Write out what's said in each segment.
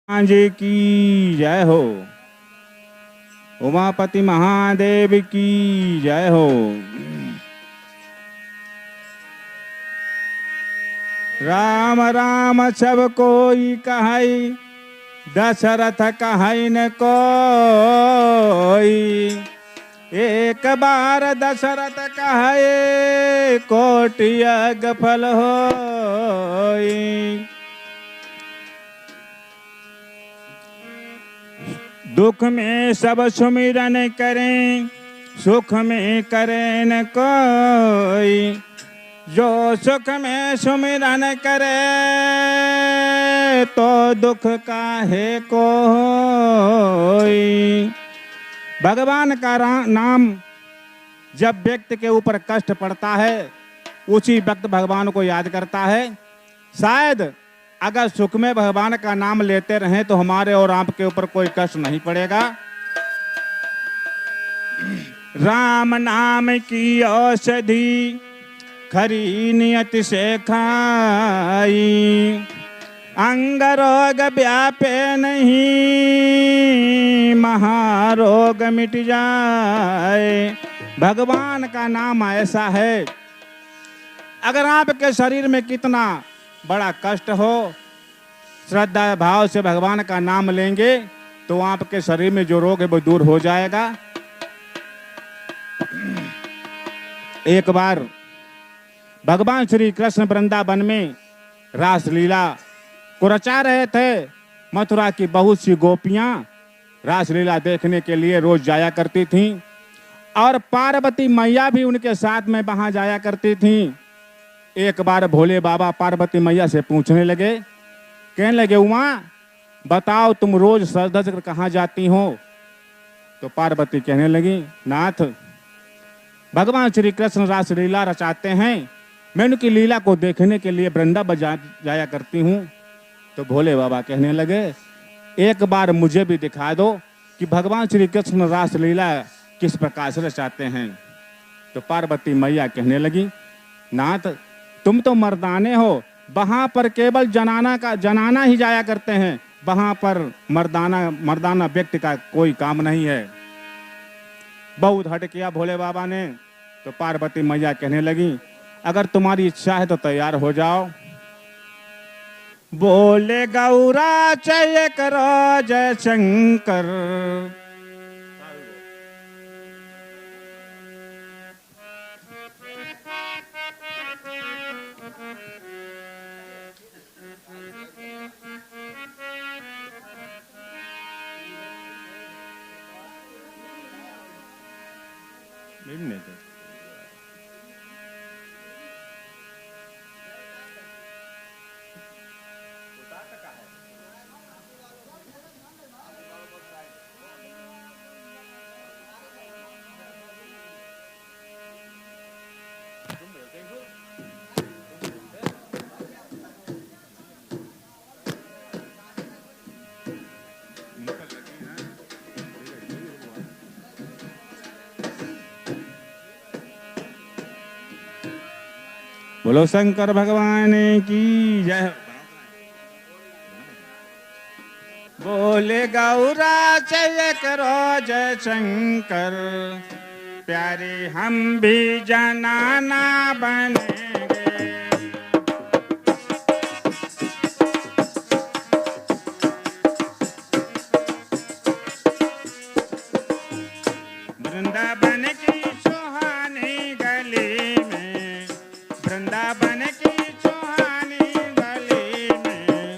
जी की जय हो। उमापति महादेव की जय हो। राम राम सब कोई कहाई, दशरथ कहै न कोई। एक बार दशरथ कहे, कोटि यज्ञ फल होई। दुख में सब सुमिरन करें, सुख में करें न कोई। जो सुख में सुमिरन करे, तो दुख काहे कोई। भगवान का नाम जब व्यक्ति के ऊपर कष्ट पड़ता है, उसी वक्त भगवान को याद करता है। शायद अगर सुख में भगवान का नाम लेते रहें तो हमारे और आपके ऊपर कोई कष्ट नहीं पड़ेगा। राम नाम की औषधि खरी नियत से खाई। अंग रोग व्यापे नहीं, महारोग मिट जाए। भगवान का नाम ऐसा है, अगर आपके शरीर में कितना बड़ा कष्ट हो, श्रद्धा भाव से भगवान का नाम लेंगे तो आपके शरीर में जो रोग है वो दूर हो जाएगा। एक बार भगवान श्री कृष्ण वृंदावन में रासलीला को रचा रहे थे। मथुरा की बहुत सी गोपियां रासलीला देखने के लिए रोज जाया करती थीं और पार्वती मैया भी उनके साथ में वहां जाया करती थीं। एक बार भोले बाबा पार्वती मैया से पूछने लगे, कहने लगे, उमा बताओ तुम रोज सज धज कर कहाँ जाती हो? तो पार्वती कहने लगी, नाथ भगवान श्री कृष्ण रासलीला रचाते हैं, मैं उनकी लीला को देखने के लिए वृंदावन जाया करती हूँ। तो भोले बाबा कहने लगे, एक बार मुझे भी दिखा दो कि भगवान श्री कृष्ण रासलीला किस प्रकार से रचाते हैं। तो पार्वती मैया कहने लगी, नाथ तुम तो मर्दाने हो, वहां पर केवल जनाना ही जाया करते हैं, वहां पर मर्दाना व्यक्ति का कोई काम नहीं है। बहुत हट किया भोले बाबा ने। तो पार्वती मैया कहने लगी, अगर तुम्हारी इच्छा है तो तैयार हो जाओ। बोले गौरा जय करो जय शंकर। बोलो शंकर भगवान की जय। बोले गौरा जय करो जय शंकर, प्यारे हम भी जनाना बनेंगे। वृंदावन की सुहानी गली में, वृंदावन की सुहानी गली में,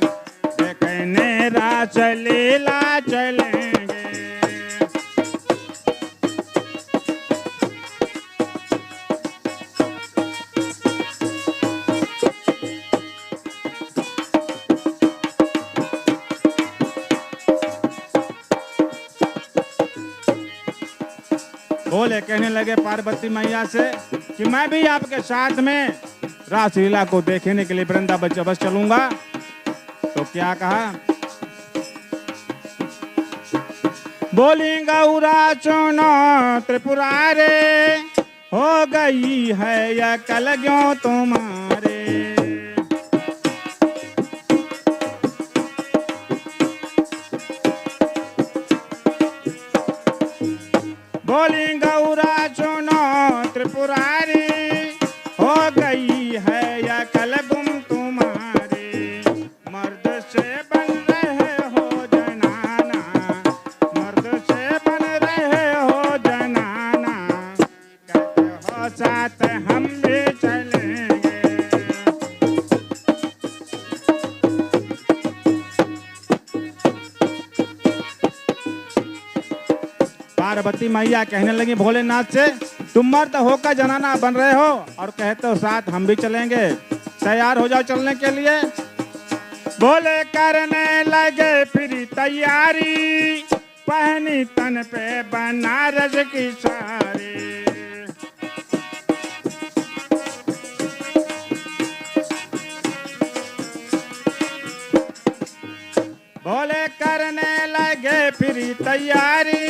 देखने रासलीला चलेंगे। बोले कहने लगे पार्वती मैया से कि मैं भी आपके साथ में रासलीला को देखने के लिए वृंदावन बस चलूंगा। तो क्या कहा, बोली गौरा चुनो त्रिपुरारे, हो गई है या कल क्यों तुम्हारे। पार्वती मैया कहने लगी भोलेनाथ से, तुम मर्द होकर जनाना बन रहे हो और कहते हो साथ हम भी चलेंगे, तैयार हो जाओ चलने के लिए। बोले करने लगे फिर तैयारी, पहनी तन पे बनारस की साड़ी। बोले करने लगे फिर तैयारी,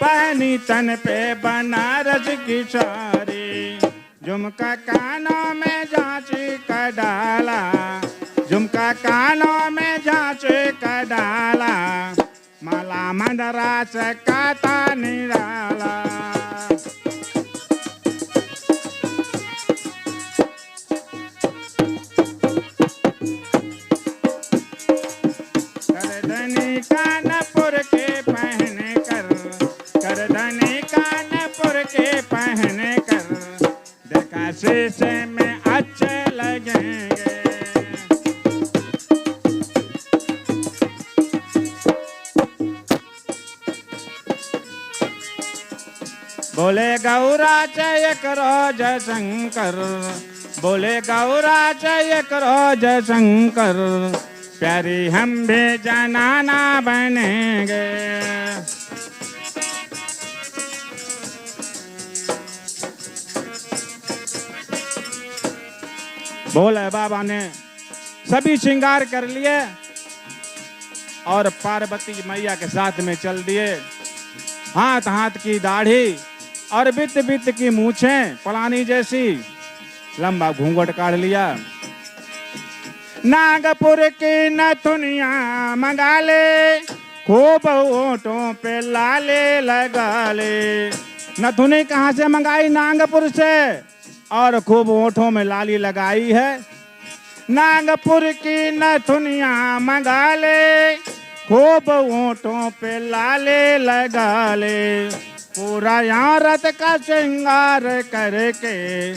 पहनी तन पे बनारस की साड़ी। झुमका कानों में झांची का डाला, झुमका कानों में झांची का डाला, माला मंदरास का तानी डाला। करधनी कानपुर के पहने कर, करधनी कानपुर के पहने कर, देखा शीशे में अच्छे लगेंगे। बोले गौरा जय करो जय शंकर, बोले गौरा जय करो जय शंकर, प्यारी हम भी जनाना बनेंगे। बोले बाबा ने सभी श्रृंगार कर लिए और पार्वती मैया के साथ में चल दिए। हाथ हाथ की दाढ़ी और बित बित की मूछें पलानी जैसी, लंबा घूंघट काढ़ लिया। नागपुर की नथुनिया मंगा ले, खूब ओंठों पे लाले लगा ले। नथुनी कहाँ से मंगाई? नागपुर से, और खूब ओंठों में लाली लगाई है। नागपुर की नथुनिया मंगा ले, खूब ओंठों पे लाले लगा ले। पूरा यहाँ रथ का श्रृंगार करके,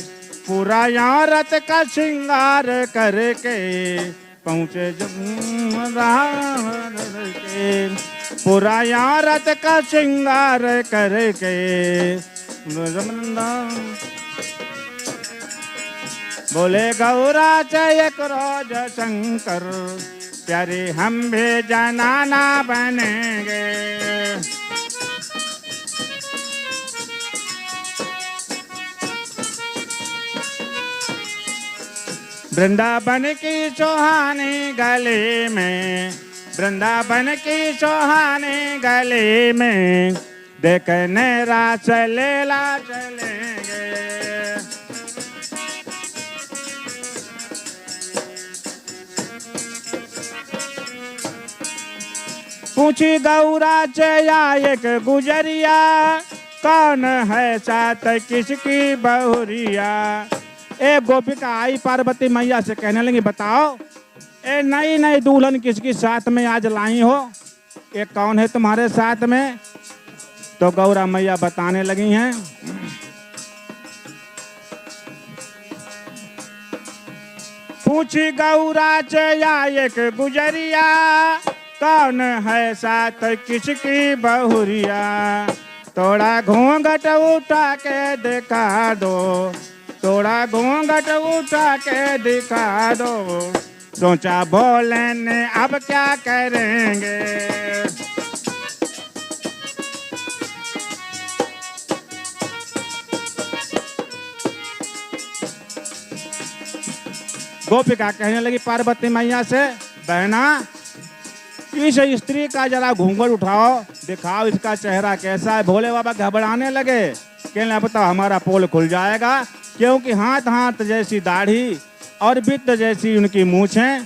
पूरा यहाँ रथ का श्रृंगार करके पहुँचे के, पूरा यहाँ रथ का श्रृंगार करके। बोले गौरा जय करो जय शंकर, प्यारे हम भी जनाना बनेंगे। वृंदावन की सुहानी गली में, वृंदावन की सुहानी गली में, देखने रास लीला चलेंगे। पूछी गौरा जया एक गुजरिया, कौन है साथ किसकी बहुरिया। एक गोपिका आई पार्वती मैया से कहने लगी बताओ, ए नई नई दुल्हन किसकी साथ में आज लाई हो, ये कौन है तुम्हारे साथ में। तो गौरा मैया बताने लगी हैं। पूछी गौरा जया एक गुजरिया, कौन है साथ किसकी बहुरिया। थोड़ा घूंघट उठा के दिखा दो, थोड़ा घूंघट उठा के दिखा दो। सोचा भोले ने अब क्या करेंगे। गोपिका कहने लगी पार्वती मैया से, बहना इस स्त्री का जरा घूंघट उठाओ, दिखाओ इसका चेहरा कैसा है। भोले बाबा घबराने लगे, कहने पता हमारा पोल खुल जाएगा, क्योंकि हाथ हाथ जैसी दाढ़ी और बित्त जैसी उनकी मूछें।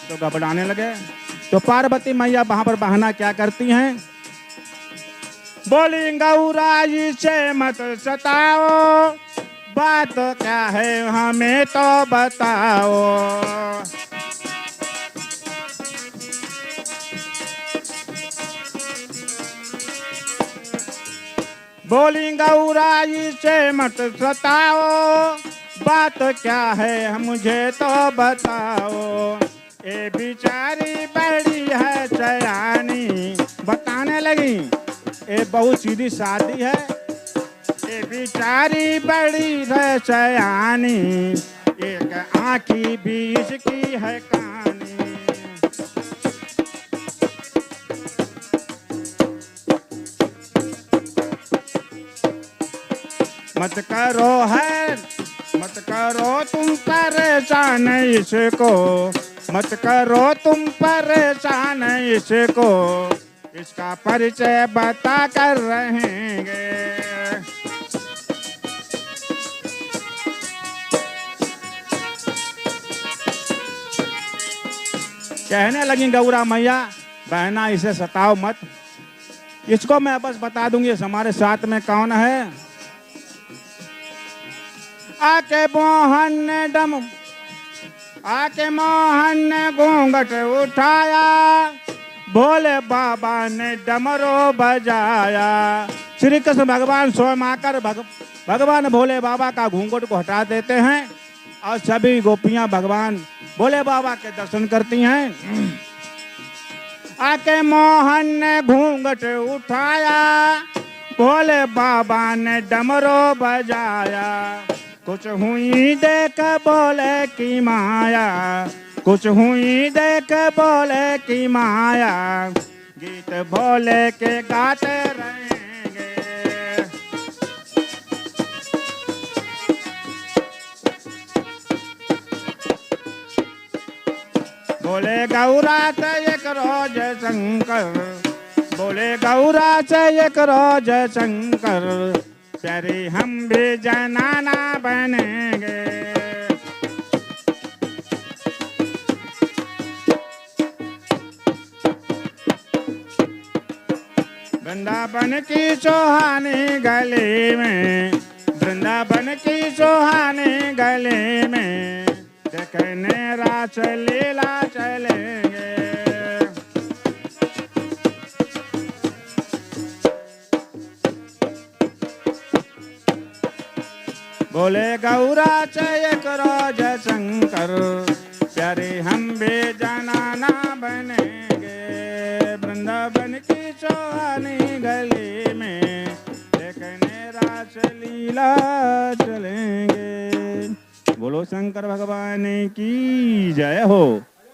तो घबराने लगे। तो पार्वती मैया वहां पर बहाना क्या करती हैं, बोली गौरा जी से मत सताओ, बात क्या है हमें तो बताओ। बोली गौरा जी से मत सताओ, बात क्या है मुझे तो बताओ। ए बिचारी बड़ी है सयानी, बताने लगी ये बहुत सीधी शादी है, ये बिचारी बड़ी है सयानी, एक आँखी भी इसकी है कानी। मत करो तुम परेशान इसको, मत करो तुम परेशान इसको, इसका परिचय बता कर रहेंगे। कहने लगी गौरा मैया, बहना इसे सताओ मत, इसको मैं बस बता दूंगी हमारे साथ में कौन है। आके मोहन ने घूंघट उठाया, भोले बाबा ने डमरू बजाया। श्री कृष्ण भगवान स्वयं आकर भगवान भोले बाबा का घूंघट को हटा देते हैं और सभी गोपियां भगवान भोले बाबा के दर्शन करती हैं। आके मोहन ने घूंघट उठाया, भोले बाबा ने डमरू बजाया। कुछ हुई देख बोले की माया, कुछ हुई देख बोले की माया, गीत भोले के गाते रहेंगे। बोले गौरा से एक रोज शंकर, बोले गौरा से एक रोज शंकर, प्यारी हम भी जनाना बनेंगे। वृंदावन की सुहानी गली में, वृंदावन की सुहानी गली में, देखने रास लीला चलेंगे। बोले गौरा से एक रोज शंकर, प्यारे हम भी जनाना बनेंगे। वृंदावन की सुहानी गली में, देखने रास लीला चलेंगे। बोलो शंकर भगवान की जय हो।